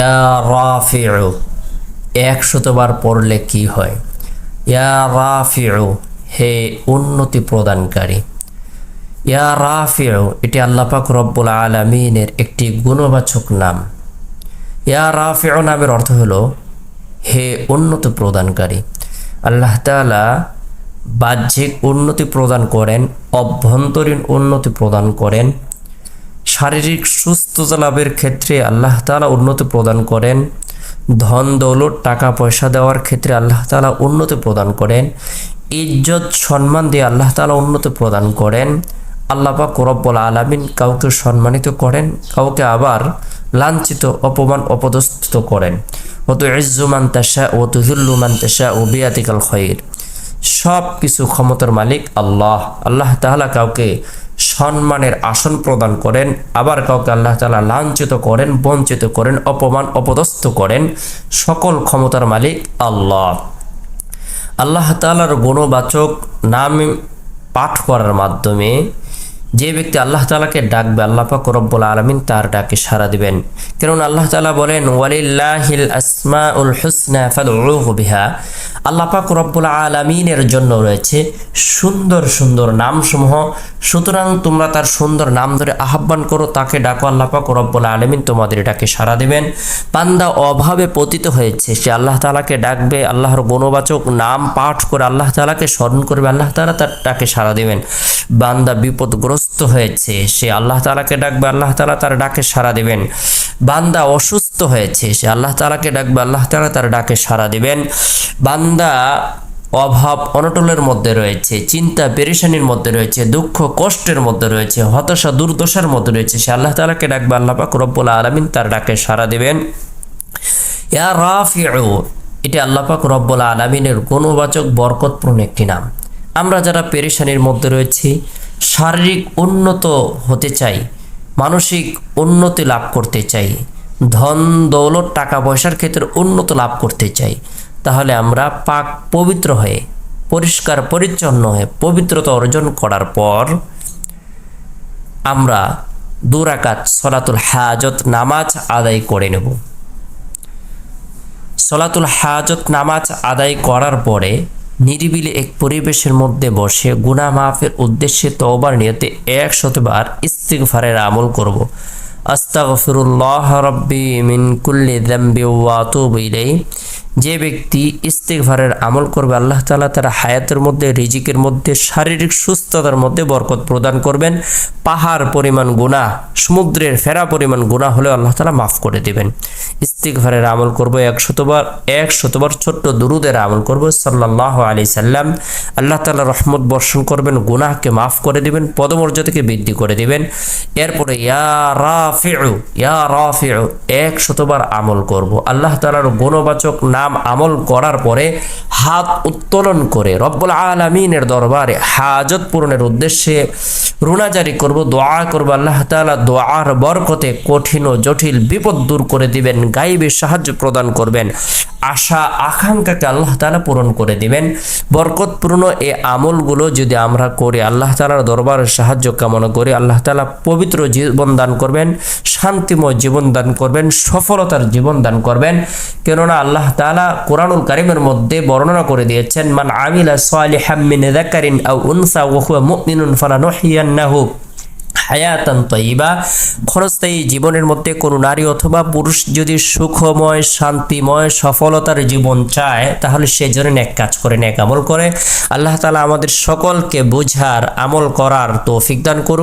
ইয়া রাফিউ 100বার পড়লে কি হয়? ইয়া রাফিউ, হে উন্নতি প্রদানকারী। ইয়া রাফিউ এটি আল্লাহ পাক রব্বুল আলামিনের একটি গুণবাচক নাম। ইয়া রাফিউ নামের অর্থ হলো হে উন্নতি প্রদানকারী। আল্লাহ তাআলা বাহ্যিক উন্নতি প্রদান করেন, অভ্যন্তরীণ উন্নতি প্রদান করেন, শারীরিক সুস্থতা লাভের ক্ষেত্রে আল্লাহ তাআলা উন্নতি প্রদান করেন, ধন দৌলত টাকা পয়সা দেওয়ার ক্ষেত্রে আল্লাহ তাআলা উন্নতি প্রদান করেন, ইজ্জত সম্মান দিয়ে আল্লাহ তাআলা উন্নতি প্রদান করেন। আল্লাহ পাক রব্বুল আলামিন কাউকে সম্মানিত করেন, কাউকে আবার লাঞ্ছিত অপমান অপদস্থিত করেন। ওয়া তুইজ্জু মান তাশা ওয়া তুযিল্লু মান তাশা বিয়াদিকাল খায়র। সব কিছু ক্ষমতার মালিক আল্লাহ। আল্লাহ তাআলা কাউকে সম্মানের আসন প্রদান করেন, আবার কাউকে আল্লাহ তাআলা লাঞ্ছিত করেন, বঞ্চিত করেন, অপমান অপদস্থ করেন। সকল ক্ষমতার মালিক আল্লাহ। আল্লাহ তাআলার গুণবাচক নাম পাঠ করার মাধ্যমে যে ব্যক্তি আল্লাহ তাআলাকে ডাকবে, আল্লাহ পাক রব্বুল আলামিন তার ডাকে সাড়া দিবেন। কারণ আল্লাহ তাআলা বলেন, ওয়ালিল্লাহিল আসমাউল হুসনা ফাদউহু বিহা। আল্লাহ পাক রব্বুল আলামিনের জন্য রয়েছে সুন্দর সুন্দর নামসমূহ। সুতরাং তোমরা তার সুন্দর নাম ধরে আহ্বান করো, তাকে ডাকো, আল্লাহ পাক রব্বুল আলামিন তোমাদের ডাকে সাড়া দিবেন। বান্দা অভাবে পতিত হয়েছে, সে আল্লাহ তাআলাকে ডাকবে, আল্লাহর গুণবাচক নাম পাঠ করে আল্লাহ তাআলাকে স্মরণ করবে, আল্লাহ তাআলা তার ডাকে সাড়া দিবেন। বান্দা বিপদগ্রস্ত হয়েছে, সে আল্লাহ তাআলাকে ডাকবে, আল্লাহ তাআলা তার ডাকে সাড়া দিবেন। বান্দা অসুস্থ হয়েছে, সে আল্লাহ তাআলাকে ডাকবে, আল্লাহ তাআলা তার ডাকে সাড়া দিবেন। বান্দা অভাব অনটনের মধ্যে রয়েছে, চিন্তা পেরেশানির মধ্যে রয়েছে, দুঃখ কষ্টের মধ্যে রয়েছে, হতাশা দুর্দশার মধ্যে রয়েছে, সে আল্লাহ তাআলাকে ডাকবে, আল্লাহ পাক রব্বুল আলামিন তার ডাকে সাড়া দিবেন। ইয়া রাফিউ এটি আল্লাহ পাক রব্বুল আলামিনের গুণবাচক বরকতপূর্ণ একটি নাম। আমরা যারা পেরেশানির মধ্যে রয়েছি, শারীরিক উন্নত হতে চাই, মানসিক উন্নতি লাভ করতে চাই, ধন দৌলত টাকা পয়সার ক্ষেত্রে উন্নত লাভ করতে চাই, তাহলে আমরা পাক পবিত্র হয়ে, পরিষ্কার পরিচ্ছন্ন হয়ে, পবিত্রতা অর্জন করার পর আমরা 2 রাকাত সলাতুল হাজত নামাজ আদায় করে নেব। সলাতুল হাজত নামাজ আদায় করার পরে নিরিবিলি এক পরিবেশের মধ্যে বসে গুনাহ মাফের উদ্দেশ্যে তওবার নিয়তে 100 বার ইস্তিগফারের আমল করব। আস্তাগফিরুল্লাহ রাব্বি মিন কুল্লি যামবি ওয়া আতুবু ইলাইহি। যে ব্যক্তি ইস্তিগফারের আমল করবে, আল্লাহ তাআলা তার হায়াতের মধ্যে, রিজিকের মধ্যে, শারীরিক সুস্থতার মধ্যে বরকত প্রদান করবেন। পাহাড় পরিমাণ গুনাহ, সমুদ্রের ফেরা পরিমাণ গুনাহ হলেও আল্লাহ তাআলা মাফ করে দিবেন। ইস্তিগফারের আমল করব 100 বার ছোট্ট দুরুদের আমল করব সাল্লাল্লাহু আলাইহি সাল্লাম। আল্লাহ তাআলা রহমত বর্ষণ করবেন, গুনাহকে মাফ করে দিবেন, পদমর্যাদাকে বৃদ্ধি করে দিবেন। এরপরে ইয়া রাফিউ 100 বার আমল করব। আল্লাহ তাআলার গুণবাচক নাম আমল করার পরে হাত উত্তোলন করে রব্বুল আলামিনের দরবারে হাজত পূরণের উদ্দেশ্যে রুনাজারি করব, দোয়া করব। আল্লাহ তাআলা দোয়ার বরকতে কঠিন ও জটিল বিপদ দূর করে দিবেন, গায়বী সাহায্য প্রদান করবেন, আশা আকাঙ্ক্ষাকে আল্লাহ তাআলা পূরণ করে দিবেন। বরকতপূর্ণ এই আমলগুলো যদি আমরা করি, আল্লাহ তাআলার দরবারে সাহায্য কামনা করি, আল্লাহ তাআলা পবিত্র জীবন দান করবেন, শান্তিময় জীবন দান করবেন, সফলতার জীবন দান করবেন। কেননা আল্লাহ তাআলা কোরআনুল কারীমের মধ্যে বর্ণনা করে দিয়েছেন, মান আমিলা সালিহাম মিন যাকারিন আও উনসা ওয়া হুয়া মুমিনুন ফালানুহইয়ান্নাহু হায়াতান তাইয়্যিবা। ক্ষণস্থায়ী জীবনের মধ্যে কোনো নারী অথবা পুরুষ যদি সুখময়, শান্তিময়, সফলতার জীবন চায়, তাহলে সে জন্য নেক কাজ করে, নেক আমল করে। আল্লাহ তাআলা আমাদের সকলকে বুঝার, আমল করার তৌফিক দান করুন।